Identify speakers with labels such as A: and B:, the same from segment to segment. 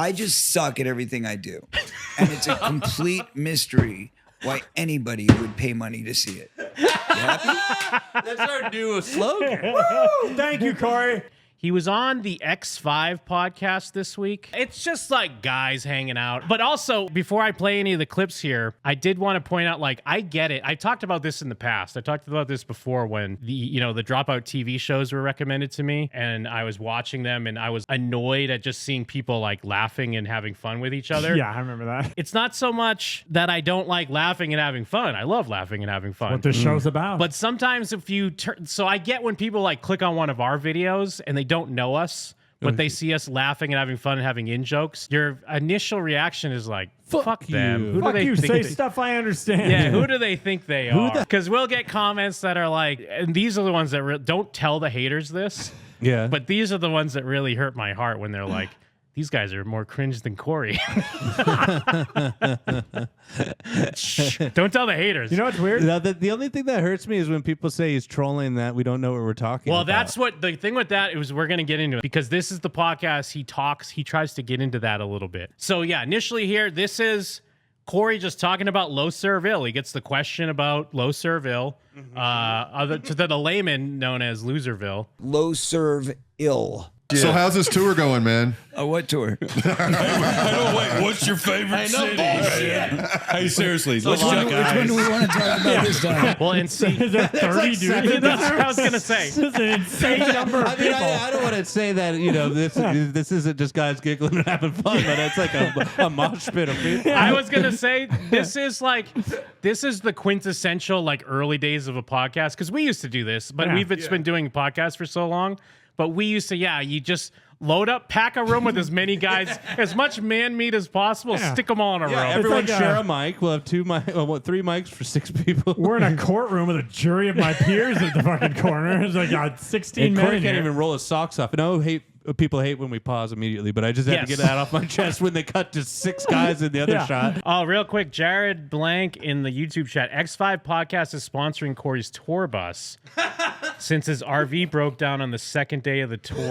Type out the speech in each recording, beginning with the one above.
A: I just suck at everything I do. And it's a complete mystery why anybody would pay money to see it. You happy?
B: That's our new slogan.
C: Woo! Thank you, Corey.
D: He was on the X5 podcast this week. It's just like guys hanging out. But also, before I play any of the clips here, I did want to point out, like, I get it. I talked about this in the past. I talked about this before when the Dropout TV shows were recommended to me, and I was watching them, and I was annoyed at just seeing people like laughing and having fun with each other.
C: Yeah, I remember that.
D: It's not so much that I don't like laughing and having fun. I love laughing and having fun.
C: What this show's about.
D: But sometimes if you so I get when people like click on one of our videos and they don't know us, but they see us laughing and having fun and having in-jokes, your initial reaction is like, fuck them. Who
C: Fuck
D: do they
C: you,
D: think
C: say
D: they,
C: stuff I understand.
D: Yeah, who do they think they are? Because we'll get comments that are like, and these are the ones that don't tell the haters this, but these are the ones that really hurt my heart when they're like, these guys are more cringe than Corey. Shh, don't tell the haters.
C: You know what's weird?
B: The only thing that hurts me is when people say he's trolling that we don't know what we're talking about.
D: Well, that's what the thing with that is we're going to get into it because this is the podcast. He tries to get into that a little bit. So yeah, initially here, this is Corey just talking about low serve-ill. He gets the question about low serve-ill, to the layman known as Loserville.
A: Low serve ill.
E: Yeah. So how's this tour going, man?
A: What tour?
F: Wait, what's your favorite city? Hey, seriously,
A: Which one do we want to talk about this time?
D: Well, and see,
C: Is there 30 dudes?
D: that's what I was going to say.
C: This is an insane number of
B: I mean,
C: people.
B: I don't want to say that, this isn't just guys giggling and having fun, but it's like a mosh pit of people.
D: I was going to say, this is the quintessential, like, early days of a podcast, because we used to do this, but we've been doing podcasts for so long. But we used to, you just load up, pack a room with as many guys, as much man meat as possible, stick them all in a row.
B: Everyone
C: like
B: share a mic. We'll have 3 mics for 6 people.
C: We're in a courtroom with a jury of my peers at the fucking corner. It's like 16
B: And
C: men
B: Corey
C: in
B: can't
C: here.
B: even roll his socks off. And people hate when we pause immediately, but I just had to get that off my chest when they cut to 6 guys in the other shot.
D: Oh, real quick, Jared Blank in the YouTube chat. X5 Podcast is sponsoring Corey's tour bus since his RV broke down on the second day of the tour.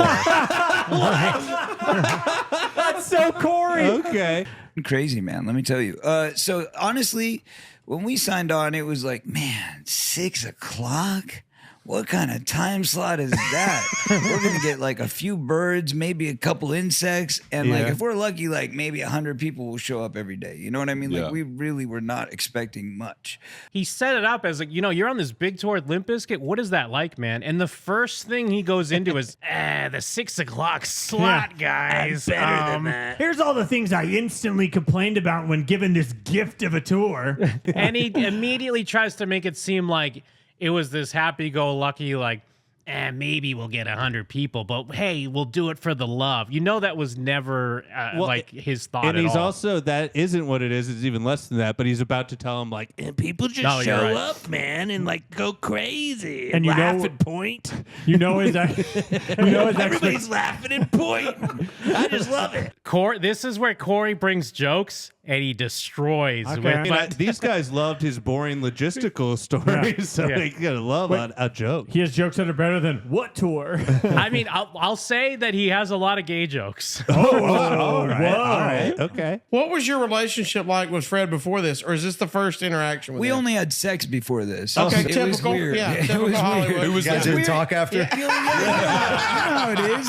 C: That's so Corey.
B: Okay.
A: Crazy, man. Let me tell you. So honestly, when we signed on, it was like, man, 6 o'clock? What kind of time slot is that? We're going to get like a few birds, maybe a couple insects. And like, if we're lucky, like maybe 100 people will show up every day. You know what I mean? Like we really were not expecting much.
D: He set it up as like, you're on this big tour with Limp Bizkit. What is that like, man? And the first thing he goes into is, the 6 o'clock slot, guys.
C: Better than that. Here's all the things I instantly complained about when given this gift of a tour.
D: And he immediately tries to make it seem like it was this happy-go-lucky, like, maybe we'll get 100 people, but hey, we'll do it for the love. That was never like his thought at all.
B: And he's also, that isn't what it is. It's even less than that, but he's about to tell him, like, and people just show up, man, and like go crazy and laugh and point.
C: Everybody's
B: laughing and pointing. I just love it.
D: This is where Corey brings jokes and he destroys.
C: Okay.
B: These guys loved his boring logistical stories, so they gotta love a joke.
C: He has jokes that are better than what tour?
D: I mean, I'll say that he has a lot of gay jokes.
B: All right, okay.
F: What was your relationship like with Fred before this, or is this the first interaction with him?
A: We only had sex before this.
F: Okay,
A: it
F: typical.
A: was weird.
F: Yeah,
A: it
F: typical
A: was
F: Hollywood.
A: weird.
E: Who was
G: guys
E: that?
G: didn't talk after?
A: You know how it is.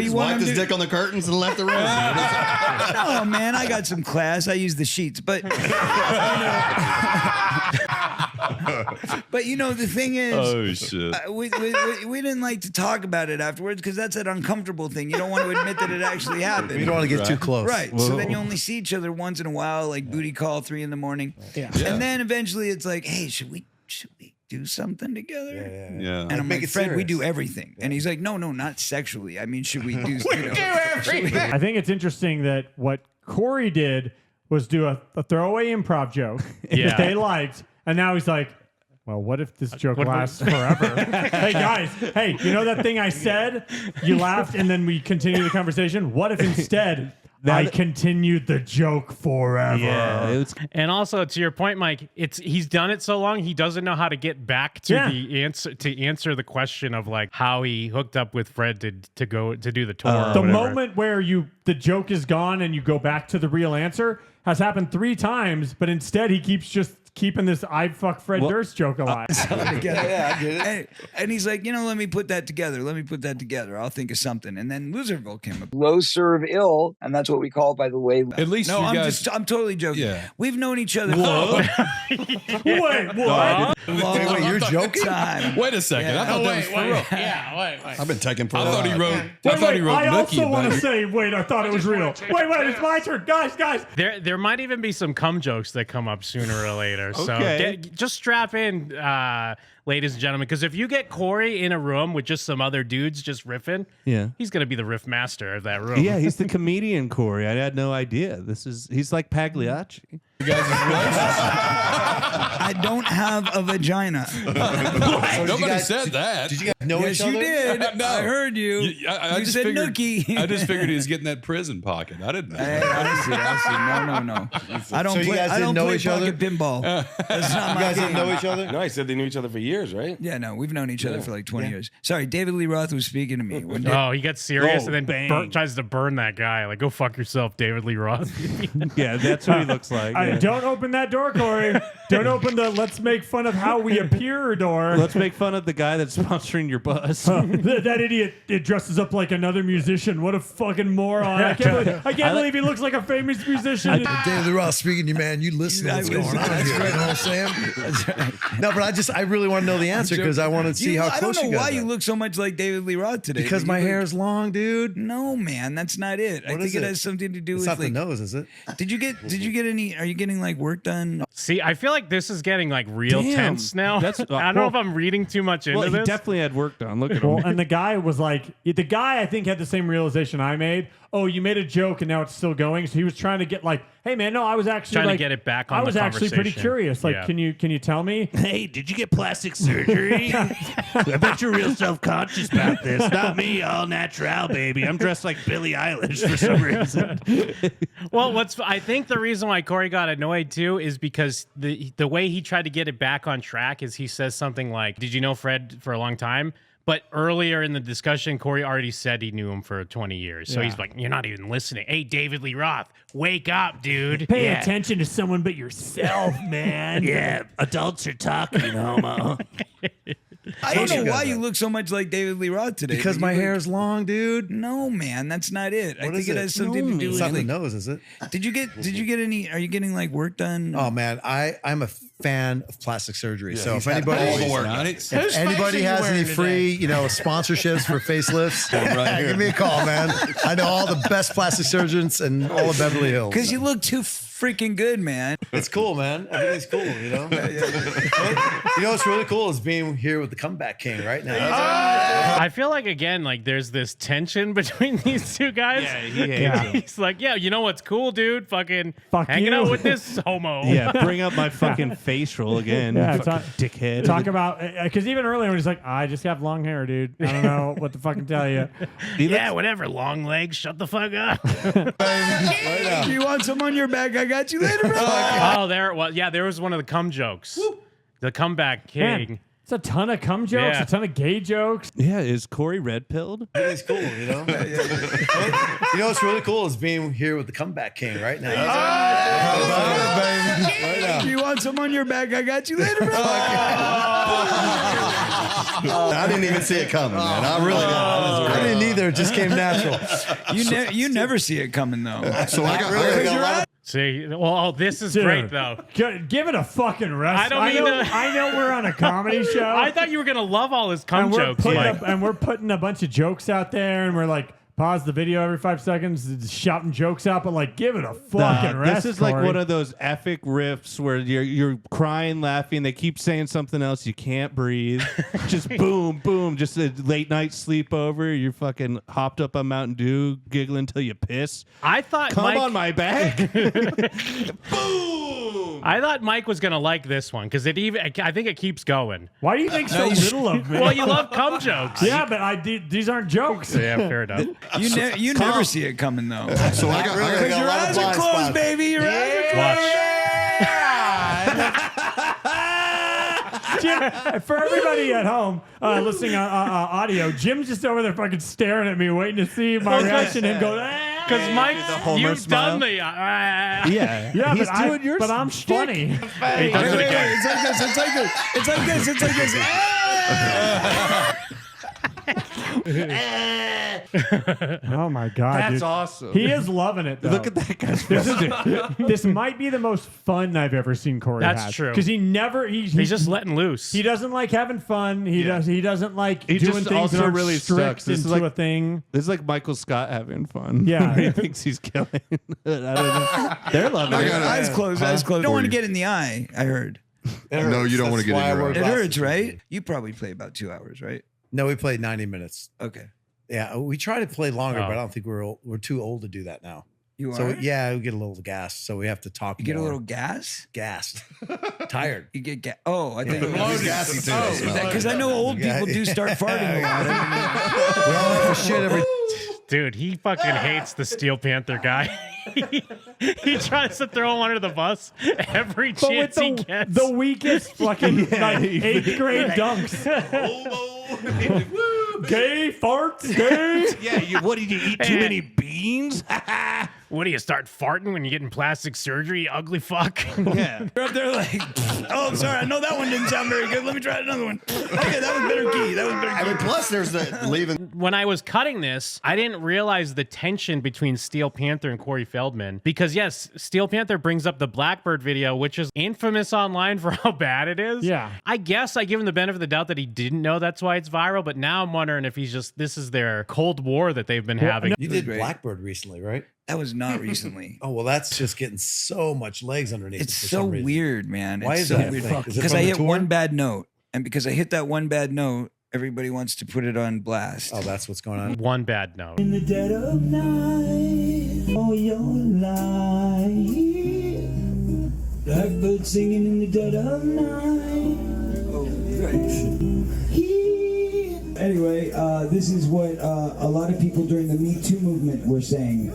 A: You
G: Wiped
A: want
G: his
A: to.
G: dick on the curtains and left the room.
A: No, man, I got some class. I use the sheets, but the thing is,
E: Oh shit!
A: we didn't like to talk about it afterwards because that's an uncomfortable thing. You don't want to admit that it actually happened.
G: You don't want to get too close.
A: Right. So then you only see each other once in a while, like booty call 3 a.m.
C: Yeah.
A: And then eventually it's like, hey, should we do something together?
E: Yeah.
A: And I'm
G: Make
A: like,
G: it
A: Fred, we
G: serious.
A: do everything. And he's like, no, not sexually. I mean, should we do
F: everything.
C: I think it's interesting that what Corey did was do a throwaway improv joke that they liked, and now he's like, well, what if this joke lasts forever? Hey, guys, you know that thing I said? You laughed, and then we continue the conversation. What if instead I continued the joke forever.
B: Yeah,
D: And also to your point, Mike, he's done it so long he doesn't know how to get back to the answer the question of like how he hooked up with Fred to go to do the tour.
C: The moment where the joke is gone and you go back to the real answer has happened 3 times, but instead he keeps just keeping this "I fuck Fred Durst" joke alive.
A: I get it. And he's like, let me put that together. I'll think of something. And then Loserville came up. Low serve ill, and that's what we call it, by the way.
F: At least
A: no, I'm totally joking. Yeah. We've known each other.
C: Wait, what?
G: Wait, you're joking?
A: Time.
F: Wait a second.
A: Yeah.
F: I thought that was for real.
D: Yeah, wait.
G: I've been taking for a
F: I
G: while.
F: thought he wrote.
C: I
F: Nookie
C: also want
F: about
C: to
F: it.
C: say, wait, I thought it was real. Wait, it's my turn. Guys.
D: There might even be some cum jokes that come up sooner or later.
B: Okay.
D: So just strap in, ladies and gentlemen, because if you get Corey in a room with just some other dudes just riffing, he's going to be the riff master of that room.
B: Yeah, he's the comedian, Corey. I had no idea. He's like Pagliacci.
A: I don't have a vagina.
F: Nobody said that.
G: Did you guys know
A: Yes,
G: each other?
A: you did.
F: No.
A: I heard you.
F: I
A: You
F: just
A: said
F: figured,
A: nookie.
F: I just figured he was getting that prison pocket. I didn't know.
A: I see. No. I don't
G: So you
A: play.
G: guys
A: I don't
G: didn't know
A: play
G: each other?
A: pocket pinball. That's not
G: You
A: my
G: guys
A: game.
G: didn't know each other?
H: No, I said they knew each other for years, right?
A: Yeah, no, we've known each other for like 20 years. Sorry, David Lee Roth was speaking to me one day.
D: Oh, he gets serious
B: Oh,
D: and then
B: bang.
D: tries to burn that guy. Like, go fuck yourself, David Lee Roth.
B: Yeah, that's what he looks like. Yeah.
C: Don't open that door, Corey. Don't open the "let's make fun of how we appear" door.
B: Let's make fun of the guy that's sponsoring your bus.
C: That idiot dresses up like another musician. What a fucking moron. I can't believe he looks like a famous musician.
G: David Lee Roth speaking to you, man. You listen to what's going on here. You know what I'm saying? No, but I really want to know the answer because I want to see how
A: I
G: close
A: don't
G: you
A: know
G: guys
A: why
G: are.
A: you look so much like David Lee Roth today.
G: Because
A: but
G: my
A: you look-
G: hair is long, dude.
A: No, man, that's not it. I
G: What
A: think
G: is
A: it
G: it?
A: has something to do
G: It's
A: with
G: not
A: like.
G: the nose, is it?
A: Did you get any? Are you getting like work done?
D: See, I feel like this is getting like real
B: Damn.
D: tense now.
B: That's-
D: I don't know if I'm reading too much into
B: Well, he
D: this.
B: definitely had work done. Look at
C: Well,
B: him.
C: and the guy was like, I think had the same realization I made. Oh, you made a joke and now it's still going. So he was trying to get like, hey man, no, I was actually
D: Trying to
C: like,
D: get it back on
C: I
D: the
C: was actually pretty
D: conversation.
C: curious. Like,
D: Yeah.
C: can you tell me?
B: Hey, did you get plastic surgery? I bet you're real self-conscious about this. Not me, all natural, baby. I'm dressed like Billie Eilish for some reason.
D: Well, I think the reason why Corey got annoyed too is because the way he tried to get it back on track is he says something like, "Did you know Fred for a long time?" But earlier in the discussion, Corey already said he knew him for 20 years. So he's like, "You're not even listening. Hey, David Lee Roth, wake up, dude.
C: Pay attention to someone but yourself, man."
B: Yeah, adults are talking, homo.
A: I don't know
G: you
A: why
G: guys
A: you
G: are.
A: look so much like David Lee Roth today.
G: Because
A: but
G: my
A: you
G: hair
A: look-
G: is long, dude.
A: No, man, that's not it. I
G: What
A: think
G: is
A: it
G: it?
A: has something to do
G: It's
A: with
G: not the
A: like.
G: nose, is it?
A: Did you get any? Are you getting like work done?
G: Oh man, I'm a fan of plastic surgery. So if
F: He's had all the
G: anybody,
F: work on it.
G: if anybody has any free, sponsorships for facelifts, give me a call, man. I know all the best plastic surgeons in all of Beverly Hills.
A: Because you look too freaking good, man.
G: It's cool, man. Everything's cool, you know. You know what's really cool is being here with the comeback king right now.
D: I feel like again, like there's this tension between these two guys.
B: Yeah, he hates him.
D: He's like, "Yeah, you know what's cool, dude? Fucking
C: Fuck
D: hanging
C: you."
D: out with this homo."
B: Yeah, bring up my fucking facial again,
C: Yeah,
B: fucking dickhead.
C: Talk about because even earlier when he's like, "I just have long hair, dude. I don't know what to fucking tell you."
D: Yeah, whatever. Long legs. Shut the fuck up.
A: You want some on your back? I got you later.
D: Oh, there it was. Yeah, there was one of the cum jokes. The comeback king.
C: Man, it's a ton of cum jokes,
D: Yeah.
C: a ton of gay jokes.
B: Yeah, is Corey red pilled?
G: Everything's cool, you know. You know what's really cool is being here with the comeback king right now. Right now.
A: You want some on your back? I got you later.
G: I didn't even see it coming, man. I really didn't. I didn't either. It just came natural.
A: You never see it coming though.
E: So I got
D: See, well, this is
C: Dude,
D: great though.
C: Give it a fucking rest.
D: I don't mean
C: know,
D: to-
C: I know we're on a comedy show.
D: I thought you were gonna love all his cum
C: and we're
D: jokes.
C: putting
D: Like,
C: and we're putting a bunch of jokes out there, and we're like pause the video every 5 seconds, just shouting jokes out, but like give it a fucking rest.
B: This is like
C: Corey.
B: one of those epic riffs where you're crying, laughing. They keep saying something else. You can't breathe. Just boom, boom. Just a late night sleepover. You're fucking hopped up on Mountain Dew, giggling till you piss.
D: I thought
B: Come
D: Mike,
B: on my back. Boom.
D: I thought Mike was gonna like this one because I think it keeps going.
C: Why do you think so little of me?
D: Well, you love cum jokes.
C: Yeah, but these aren't jokes.
D: Yeah, fair enough.
A: You never see it coming though.
E: So I got
A: Because your eyes are closed, baby. Your eyes are closed.
C: Jim, for everybody at home listening on audio, Jim's just over there fucking staring at me, waiting to see my reaction and go.
D: Because Mike, you've
B: smile.
D: done the
B: Yeah,
C: Yeah,
B: he's doing yours.
C: but I'm funny.
D: He does it again.
A: It's like this. It's like this. It's like this. It's like this.
C: Oh my god,
B: That's
C: dude.
B: awesome.
C: He is loving it. Though.
B: Look at that guy's face.
C: This might be the most fun I've ever seen Corey.
D: That's true.
C: Because he never he's
D: just letting loose.
C: He doesn't like having fun. He doesn't like
B: He
C: doing
B: just
C: things
B: also
C: that are
B: really
C: strict
B: sucks. This is
C: into
B: like-
C: a thing.
B: This is like Michael Scott having fun.
C: Yeah.
B: he thinks he's killing. I don't know. They're loving
E: I
B: it.
E: got it.
A: Eyes closed. Eyes closed. You don't want to get in the eye. I heard.
E: No, you don't want to get in your
A: It
E: eye.
A: hurts, right? You probably play about 2 hours, right?
G: No, we played 90 minutes.
A: Okay.
G: Yeah, we try to play longer,
D: Oh.
G: but I don't think we're too old to do that now.
A: You
G: So
A: are.
G: yeah, we get a little gassed, so we have to talk.
A: You get a
G: more.
A: little gas.
G: gassed, tired.
A: You get gas. Oh, I think.
E: It's gassy too. it smells like.
A: Because I know old people do start farting a lot.
G: We all have to shit every.
D: Dude, he fucking hates the Steel Panther guy. He tries to throw him under the bus every
C: But with
D: chance he gets.
C: the weakest fucking like 8th grade dunks. Gay farts, gay.
B: Yeah, what did you eat? Too many beans?
D: What do you start farting when you get in plastic surgery, you ugly fuck?
B: Yeah.
A: You're up there like, oh, I'm sorry. I know that one didn't sound very good. Let me try another one. Okay, that was better key. That was better
E: I
A: key.
E: mean, plus there's the leaving.
D: When I was cutting this, I didn't realize the tension between Steel Panther and Corey Feldman. Because yes, Steel Panther brings up the Blackbird video, which is infamous online for how bad it is.
C: Yeah.
D: I guess I give him the benefit of the doubt that he didn't know that's why it's viral, but now I'm wondering if this is their Cold War that they've been having.
G: You
A: was
G: did
A: great.
G: Blackbird recently, right?
A: That was not recently.
G: Oh well, that's just getting so much legs underneath.
A: It's
G: it for
A: so
G: some reason.
A: weird, man.
G: Why
A: It's
G: is
A: so
G: that?
A: weird.
G: Is it
A: Because
G: from
A: I
G: the
A: hit
G: tour?
A: one bad note. And because I hit that one bad note, everybody wants to put it on blast.
G: Oh, that's what's going on.
D: One bad note.
I: In the dead of night, oh, you're alive. Blackbird singing in the dead of night.
A: Oh, right.
I: Anyway, this is what a lot of people during the Me Too movement were saying.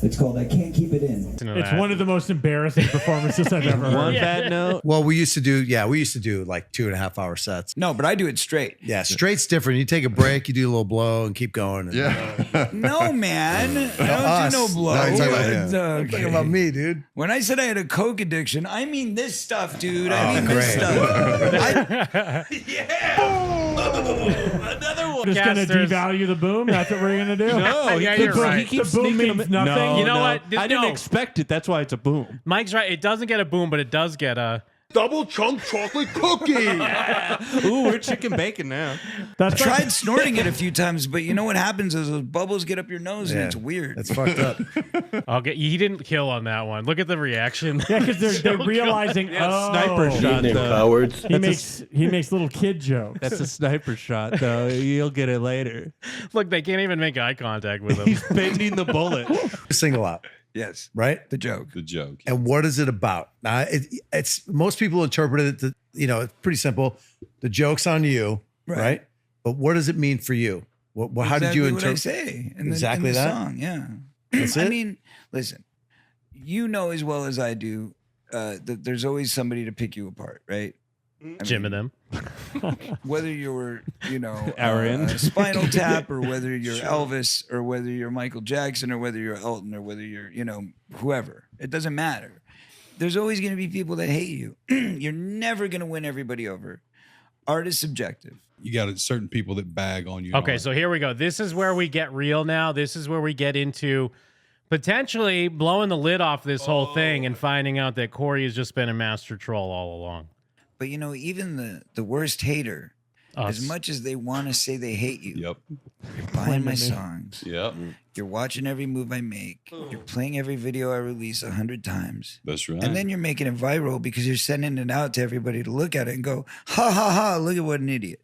I: It's called I Can't Keep It In.
C: It's one of the most embarrassing performances I've ever
B: One
C: heard.
B: bad note.
G: Well, we used to do like 2.5 hour sets.
A: No, but I do it straight.
G: Yeah, straight's different. You take a break, you do a little blow, and keep going. And,
E: Yeah.
A: No, man. I don't
G: us.
A: do no blow.
E: No, you're talking about
A: It's,
E: him.
A: okay.
G: Think about me, dude.
A: When I said I had a coke addiction, I mean this stuff, dude. I
G: Oh,
A: mean this
G: great.
A: stuff.
B: Another one.
C: Just gonna
D: Casters.
C: devalue the boom. That's what we're gonna do.
B: No,
D: Yeah,
B: he
D: you're
B: keeps,
D: right.
B: he keeps
C: The boom
B: sneaking
C: means
B: them-
C: nothing.
B: No,
D: You know
B: no.
D: what?
B: I didn't
D: No.
B: expect it. That's why it's a boom.
D: Mike's right. It doesn't get a boom, but it does get a.
E: Double chunk chocolate cookie.
B: Ooh, we're chicken bacon now.
C: That's like-
A: Tried snorting it a few times, but you know what happens is those bubbles get up your nose and
G: Yeah.
A: it's weird.
G: That's fucked up.
D: He didn't kill on that one. Look at the reaction.
C: Yeah, because they're realizing. Oh,
B: Sniper shot, though.
C: He makes little kid jokes.
B: That's a sniper shot, though. You'll get it later.
D: Look, they can't even make eye contact with him.
B: He's bending the bullet.
G: Single out,
A: Yes.
G: right?
A: The joke.
F: The joke.
G: And what is it about? Now, it's most people interpret it to, it's pretty simple. The joke's on you, right? But what does it mean for you? How did you
A: Exactly what I
G: interpret?
A: say in
G: Exactly
A: in the
G: that?
A: song? Yeah.
G: That's
A: I
G: it?
A: mean, listen, you know as well as I do that there's always somebody to pick you apart, right? I
D: Jim
A: mean,
D: and them.
A: whether you're,
B: Aaron.
A: Spinal Tap, or whether you're Elvis, or whether you're Michael Jackson, or whether you're Elton, or whether you're, whoever. It doesn't matter. There's always going to be people that hate you. You're never going to win everybody over. Art is subjective.
F: You got certain people that bag on you.
D: Okay,
F: hard.
D: so here we go. This is where we get real now. This is where we get into potentially blowing the lid off this whole thing and finding out that Corey has just been a master troll all along.
A: But even the worst hater,
D: Us.
A: as much as they want to say they hate you,
F: Yep.
A: you're buying my songs.
F: Yep.
A: You're watching every move I make. You're playing every video I release 100 times.
F: That's right.
A: And then you're making it viral because you're sending it out to everybody to look at it and go, ha ha ha, look at what an idiot.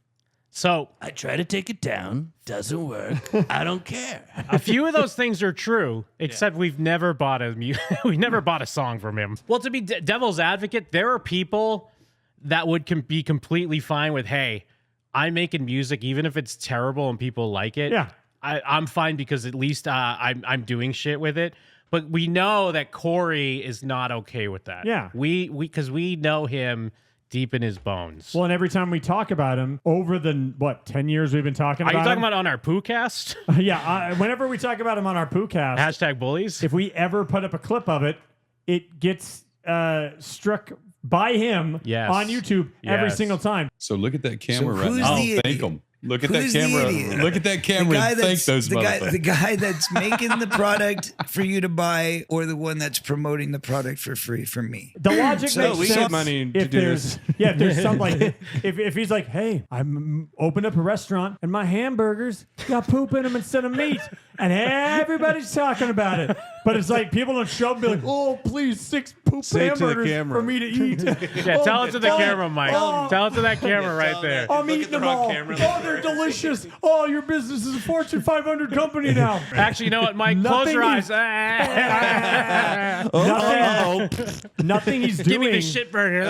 D: So
B: I try to take it down. Doesn't work. I don't care.
D: a few of those things are true, except we've never bought we never bought a song from him. Well, to be devil's advocate, there are people that would be completely fine with, hey, I'm making music, even if it's terrible and people like it.
C: Yeah.
D: I'm fine because at least I'm doing shit with it. But we know that Corey is not okay with that.
C: Yeah.
D: Because we know him deep in his bones.
C: Well, and every time we talk about him over the 10 years we've been talking
D: Are
C: about
D: you talking
C: him?
D: about on our Poocast?
C: Yeah, whenever we talk about him on our Poocast,
D: Hashtag bullies.
C: if we ever put up a clip of it, it gets struck by him
D: Yes.
C: on YouTube every
D: Yes.
C: single time.
F: So look at that camera
A: So
F: right
A: who's
F: now.
A: the
F: Thank
A: idiot?
F: them. Look at
A: Who's
F: that
A: the
F: camera.
A: idiot?
F: Look at that camera and thank those motherfuckers.
A: the guy that's making the product for you to buy, or the one that's promoting the product for free for me.
C: The logic
B: So
C: makes
B: we
C: sense
B: get money to
C: if
B: do
C: there's
B: this.
C: yeah, if there's some like if he's like, hey, I'm open up a restaurant and my hamburgers got poop in them instead of meat, and everybody's talking about it. But it's like people don't show up and be like, oh, please, 6 poop
B: Say it to the
C: hamburgers
B: camera.
C: for me to eat.
D: Yeah, tell it to the camera, Mike.
C: oh.
D: Tell it to that camera right there.
C: I'm
B: Look
C: eating
B: at the
C: them
B: wrong
C: all.
B: camera.
C: Oh, they're delicious. Oh, your business is a Fortune 500 company now.
D: Actually, you know what, Mike? Close
C: Nothing
D: your eyes.
C: Nothing he's doing.
D: Give me the shit burger.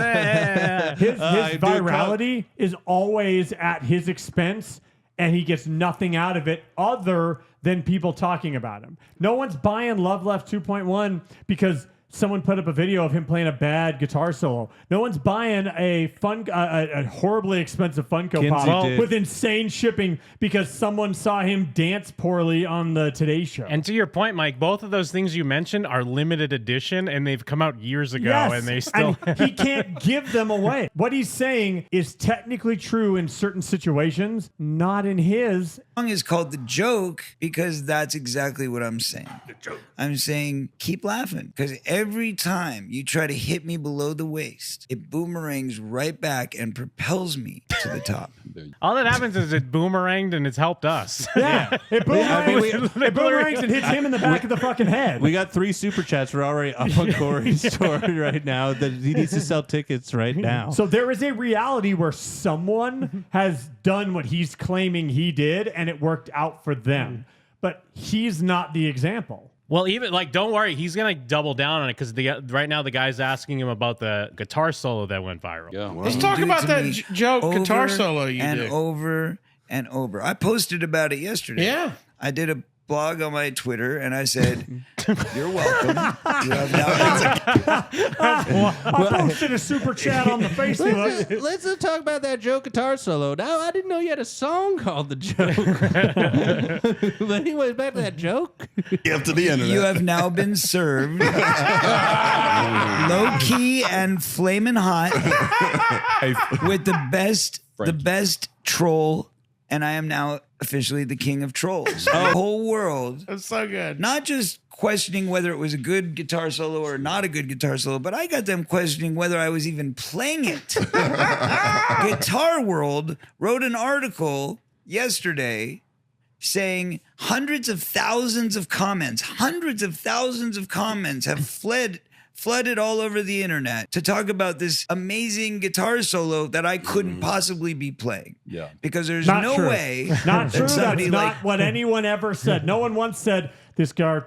C: His
B: I do
C: virality is always at his expense, and he gets nothing out of it other than people talking about him. No one's buying Love Left 2.1 because someone put up a video of him playing a bad guitar solo. No one's buying a horribly expensive Funko
B: Kinsey
C: Pop
B: did.
C: with insane shipping because someone saw him dance poorly on the Today Show.
D: And to your point, Mike, both of those things you mentioned are limited edition, and they've come out years ago,
C: Yes,
D: and they still.
C: and he can't give them away. What he's saying is technically true in certain situations, not in his.
A: The song is called The Joke because that's exactly what I'm saying. The joke. I'm saying keep laughing because every time you try to hit me below the waist, it boomerangs right back and propels me to the top.
D: All that happens is it boomeranged, and it's helped us.
C: Yeah, it boomerangs and hits him in the back of the fucking head.
B: We got 3 super chats. We're already up on Corey's story right now. That he needs to sell tickets right now.
C: So there is a reality where someone has done what he's claiming he did, and it worked out for them. But he's not the example.
D: Well, even don't worry, he's gonna double down on it because right now the guy's asking him about the guitar solo that went viral.
F: Yeah.
J: Let's
A: You
J: talk
A: do it
J: about
A: to
J: that
A: me
J: joke guitar
A: over
J: solo you
A: and
J: did.
A: over and over. I posted about it yesterday.
J: Yeah.
A: I did a blog on my Twitter and I said, "You're welcome." You have now
C: I posted a super chat on the Facebook.
B: Let's talk about that Joe guitar solo. Now, I didn't know you had a song called The Joke. But anyways, back to that joke.
E: Up to the internet.
A: You have now been served low key and flaming hot with the best troll, and I am now officially the king of trolls. The whole world,
J: That's so good.
A: not just questioning whether it was a good guitar solo or not a good guitar solo, but I got them questioning whether I was even playing it. Guitar World wrote an article yesterday saying hundreds of thousands of comments have flooded all over the internet to talk about this amazing guitar solo that I couldn't possibly be playing.
F: Yeah.
A: Because there's
C: Not
A: no
C: true.
A: way
C: Not true.
A: that somebody
C: That's not what anyone ever said. No one once said this guitar.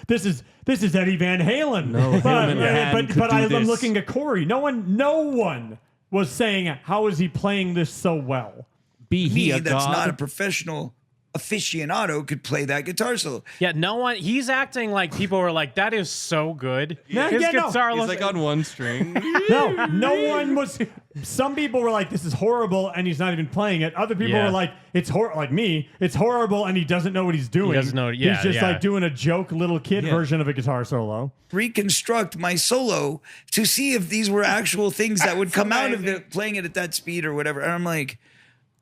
C: This is Eddie Van Halen.
B: No, him and Van could
C: but
B: do
C: I'm
B: this.
C: looking at Corey. No one was saying how is he playing this so well.
B: Be he
A: me
B: a
A: that's
B: god?
A: not a professional aficionado could play that guitar solo.
D: Yeah, no one. He's acting like people were like, "That is so good."
C: Yeah,
D: His
C: yeah, no.
D: guitar
B: He's
D: looks
B: like on one string.
C: No one was. Some people were like, "This is horrible," and he's not even playing it. Other people
D: Yeah.
C: were like, "It's like me. It's horrible," and he doesn't know what he's doing.
D: He doesn't know- yeah,
C: he's just
D: yeah.
C: like doing a joke little kid version of a guitar solo.
A: Reconstruct my solo to see if these were actual things that would come out of it playing it at that speed or whatever. And I'm like,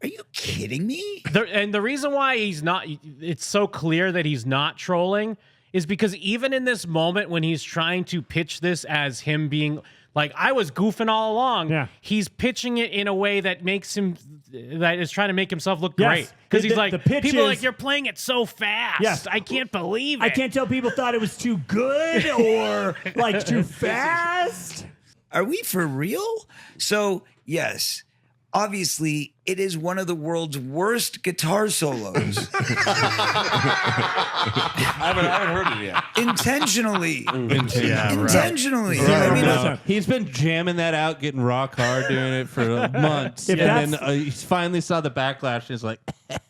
A: are you kidding me?
D: And the reason why it's so clear that he's not trolling is because even in this moment when he's trying to pitch this as him being like, I was goofing all along,
C: Yeah.
D: he's pitching it in a way that that is trying to make himself look
C: Yes.
D: great. Because he's
C: The
D: like,
C: pitch
D: people are
C: is-
D: like, you're playing it so fast.
C: Yes.
D: I can't believe it.
C: I can't tell people thought it was too good or like too fast.
A: Are we for real? So, yes, obviously, it is one of the world's worst guitar solos.
H: I haven't heard it yet.
A: Intentionally.
B: Yeah,
A: Intentionally.
C: Right.
A: I mean,
C: No.
B: He's been jamming that out, getting rock hard, doing it for months.
C: If
B: And then
C: that's-
B: he finally saw the backlash. And he's like,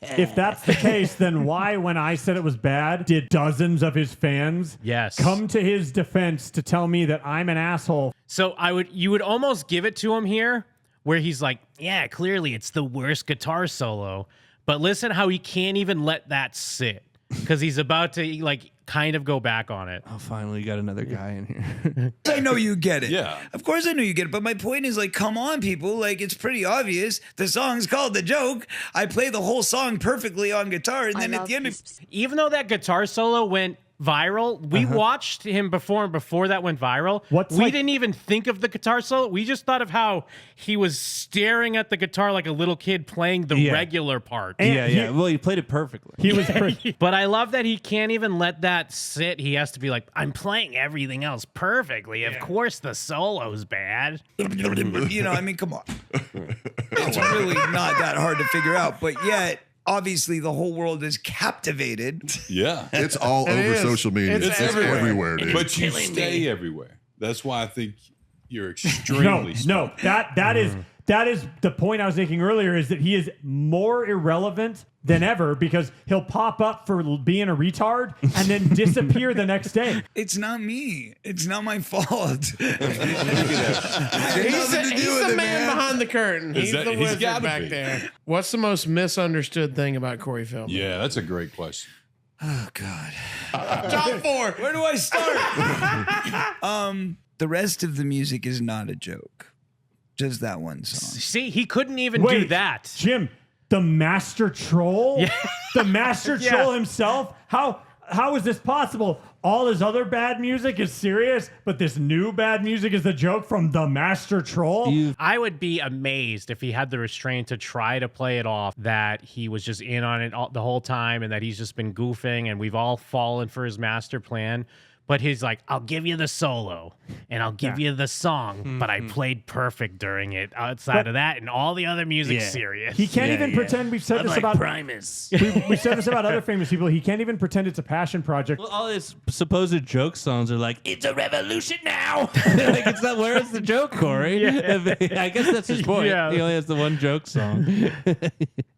C: If that's the case, then why, when I said it was bad, did dozens of his fans come to his defense to tell me that I'm an asshole?
D: So you would almost give it to him here, where he's like, yeah, clearly it's the worst guitar solo. But listen how he can't even let that sit because he's about to like kind of go back on it.
B: oh, finally got another guy in here.
A: I know you get it.
H: Yeah.
A: Of course I know you get it. But my point is, like, come on, people. Like, it's pretty obvious. The song's called The Joke. I play the whole song perfectly on guitar. And then at the end of
D: Even though that guitar solo went viral, we watched him before, and before that went viral. We didn't even think of the guitar solo. We just thought of how he was staring at the guitar like a little kid playing the regular part.
B: Yeah. Well, he played it perfectly.
C: He was
D: But I love that he can't even let that sit. He has to be like, I'm playing everything else perfectly. Of course the solo's bad.
A: you know, I mean, come on. It's really not that hard to figure out. But yet, obviously, the whole world is captivated.
H: Yeah.
E: It's all over social media. It's everywhere, dude.
F: But you stay everywhere. That's why I think you're extremely
C: no. That is the point I was making earlier. Is that he is more irrelevant than ever because he'll pop up for being a retard and then disappear the next day.
A: It's not me. It's not my fault.
J: He's the man behind the curtain. He's the wizard back there. What's the most misunderstood thing about Corey Feldman?
F: Yeah, that's a great question.
A: Oh, God.
J: Top 4.
A: Where do I start? The rest of the music is not a joke. Just that one song.
D: See, he couldn't even do that.
C: Jim, the master troll?
D: Yeah.
C: The master troll himself? How is this possible? All his other bad music is serious, but this new bad music is a joke from the master troll?
D: I would be amazed if he had the restraint to try to play it off that he was just in on it the whole time and that he's just been goofing and we've all fallen for his master plan. But he's like, I'll give you the solo and I'll give you the song, but I played perfect during it. Outside of that, and all the other music's serious.
C: He can't even pretend. We've said this about
D: Primus.
C: We've said this about other famous people. He can't even pretend it's a passion project.
B: Well, all his supposed joke songs are like, it's a revolution now. Like, it's not, where is the joke, Corey? I guess that's his point.
D: Yeah.
B: He only has the one joke song.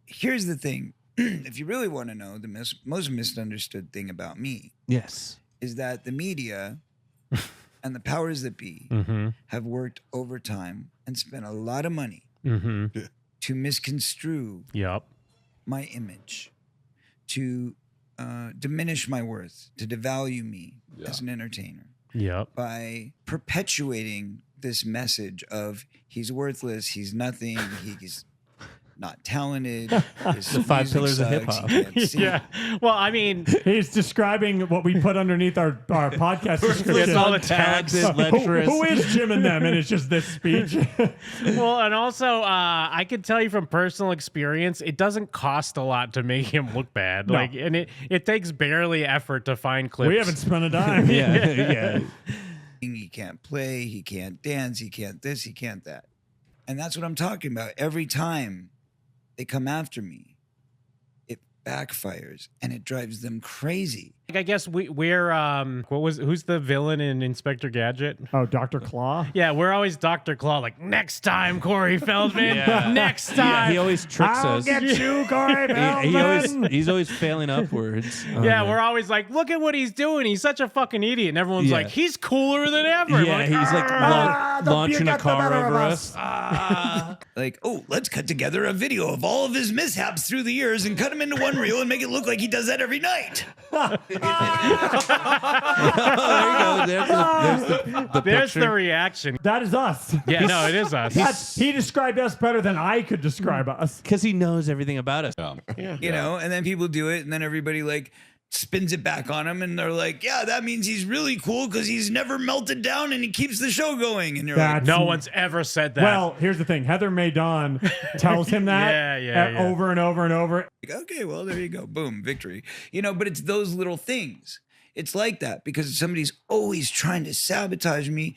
A: Here's the thing. If you really want to know the most misunderstood thing about me,
B: Yes.
A: is that the media and the powers that be have worked overtime and spent a lot of money to misconstrue my image, to diminish my worth, to devalue me as an entertainer by perpetuating this message of he's worthless, he's nothing, he's not talented.
B: The 5 pillars of hip hop.
D: Yeah. Well, I mean,
C: He's describing what we put underneath our podcast description.
D: it's all the tags.
C: Who is Jim and them? And it's just this speech.
D: Well, and also, I can tell you from personal experience, it doesn't cost a lot to make him look bad.
C: No.
D: Like, and it takes barely effort to find clips.
C: We haven't spent a dime.
B: Yeah.
A: He can't play, he can't dance, he can't this, he can't that. And that's what I'm talking about. Every time they come after me, it backfires and it drives them crazy.
D: I guess we're who's the villain in Inspector Gadget?
C: Oh, Dr. Claw?
D: Yeah, we're always Dr. Claw. Like, next time, Corey Feldman. Next time.
B: He always tricks
C: I'll
B: us.
C: get you, Corey Feldman.
B: He's always failing upwards.
D: Yeah, we're always like, look at what he's doing. He's such a fucking idiot. And everyone's like, he's cooler than ever.
B: Yeah,
D: We're
B: he's like
C: the
B: launching a
C: puke
B: car
C: at the better
B: over
C: of
B: us.
A: Like, oh, let's cut together a video of all of his mishaps through the years and cut him into one reel and make it look like he does that every night.
B: Oh, there you go.
D: There's
B: picture.
D: the reaction.
C: That is us.
D: Yeah, no, it is us.
C: He described us better than I could describe us.
B: Because he knows everything about us.
A: You know, and then people do it and then everybody like spins it back on him and they're like, yeah, that means he's really cool because he's never melted down and he keeps the show going. And you're like,
D: No one's ever said that.
C: Well, here's the thing. Heather Mae Dawn tells him that over and over and over.
A: okay, well, there you go. Boom, victory. You know, but it's those little things. It's like that because somebody's always trying to sabotage me.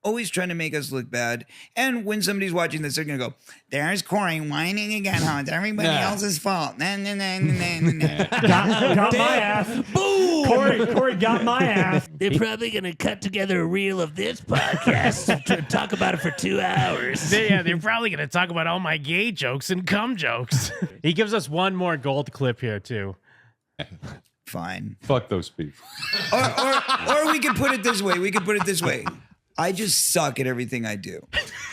A: always trying to make us look bad. And when somebody's watching this, they're going to go, there's Corey whining again how it's everybody else's fault. Nah, nah, nah, nah, nah, nah.
C: Got my ass. Boom! Corey got my ass.
K: They're probably going to cut together a reel of this podcast to talk about it for 2 hours.
D: They're probably going to talk about all my gay jokes and cum jokes. He gives us one more gold clip here, too.
A: Fine.
F: Fuck those people.
A: Or we could put it this way. I just suck at everything I do.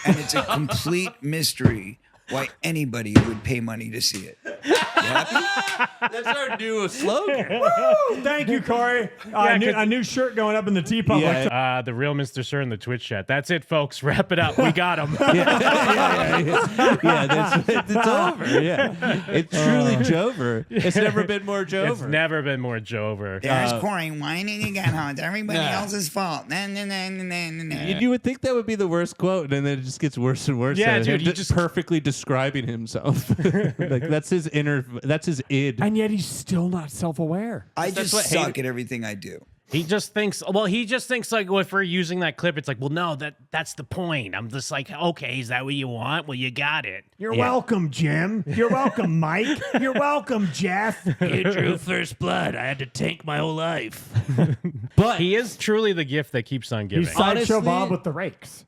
A: And it's a complete mystery why anybody would pay money to see it. You happy?
B: That's our new slogan.
C: Woo! Thank you, Corey. A new shirt going up in the T-Public.
D: Yeah. The real Mr. Sir in the Twitch chat. That's it, folks. Wrap it up. We got him.
B: It's over. Yeah, it's truly Jover. It's never been more Jover.
D: It's never been more Jover.
A: There's Corey whining again how it's everybody else's fault. Nah, nah, nah, nah, nah, nah.
B: You would think that would be the worst quote, and then it just gets worse and worse.
D: Yeah, dude,
B: he just perfectly describing himself. Like that's his id.
C: And yet he's still not self-aware.
A: I just suck at everything I do.
D: He just thinks like, well, if we're using that clip, it's like, well, no, that's the point. I'm just like, okay, is that what you want? Well, you got it.
C: You're welcome, Jim. You're welcome, Mike. You're welcome, Jeff.
K: You drew first blood. I had to tank my whole life.
D: But he is truly the gift that keeps on giving.
C: He's Sideshow Bob with the rakes.